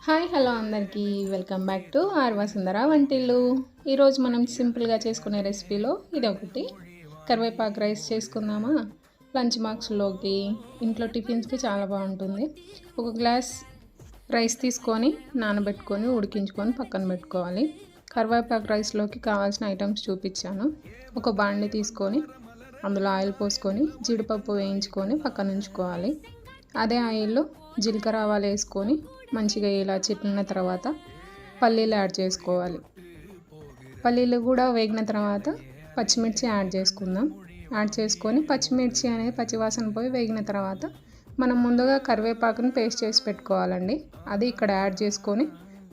Hi hello అందరికీ welcome back to our Vasundhara Vantillu. ఈరోజు మనం సింపుల్గా చేసుకునే రెసిపీలో ఇది ఒకటి కరివేపాకు రైస్ చేసుకుందామా. లంచ్ బాక్స్లోకి, ఇంట్లో టిఫిన్స్కి చాలా బాగుంటుంది. ఒక గ్లాస్ రైస్ తీసుకొని నానబెట్టుకొని ఉడికించుకొని పక్కన పెట్టుకోవాలి. కరివేపాకు రైస్లోకి కావాల్సిన ఐటమ్స్ చూపించాను. ఒక బాండి తీసుకొని అందులో ఆయిల్ పోసుకొని జీడిపప్పు వేయించుకొని పక్కన ఉంచుకోవాలి. అదే ఆయిల్లో జీలకర్ర ఆవాలు వేసుకొని మంచిగా ఇలా చిట్లిన తర్వాత పల్లీలు యాడ్ చేసుకోవాలి. పల్లీలు కూడా వేగిన తర్వాత పచ్చిమిర్చి యాడ్ చేసుకుందాం. యాడ్ చేసుకొని పచ్చిమిర్చి అనేది పచ్చివాసన పోయి వేగిన తర్వాత మనం ముందుగా కరివేపాకుని పేస్ట్ చేసి పెట్టుకోవాలండి. అది ఇక్కడ యాడ్ చేసుకొని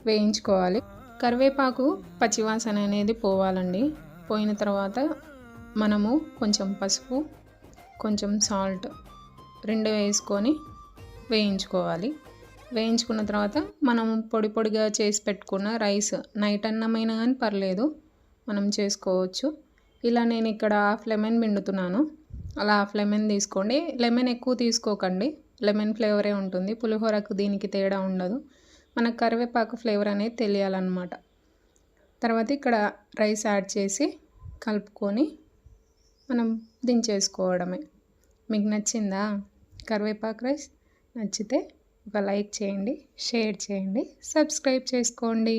వేయించుకోవాలి. కరివేపాకు పచ్చివాసన అనేది పోవాలండి. పోయిన తర్వాత మనము కొంచెం పసుపు, కొంచెం సాల్ట్ రెండు వేసుకొని వేయించుకోవాలి. వేయించుకున్న తర్వాత మనం పొడి పొడిగా చేసి పెట్టుకున్న రైస్ నైట్ అన్నమైనా కానీ పర్లేదు, మనం చేసుకోవచ్చు. ఇలా నేను ఇక్కడ హాఫ్ లెమన్ పిండుతున్నాను. అలా హాఫ్ లెమన్ తీసుకోండి. లెమన్ ఎక్కువ తీసుకోకండి, లెమన్ ఫ్లేవరే ఉంటుంది. పులిహోరకు దీనికి తేడా ఉండదు. మనకు కరివేపాకు ఫ్లేవర్ అనేది తెలియాలన్నమాట. తర్వాత ఇక్కడ రైస్ యాడ్ చేసి కలుపుకొని మనం దించేసుకోవడమే. మీకు నచ్చిందా కరివేపాకు రైస్? నచ్చితే ఒక లైక్ చేయండి, షేర్ చేయండి, సబ్స్క్రైబ్ చేసుకోండి.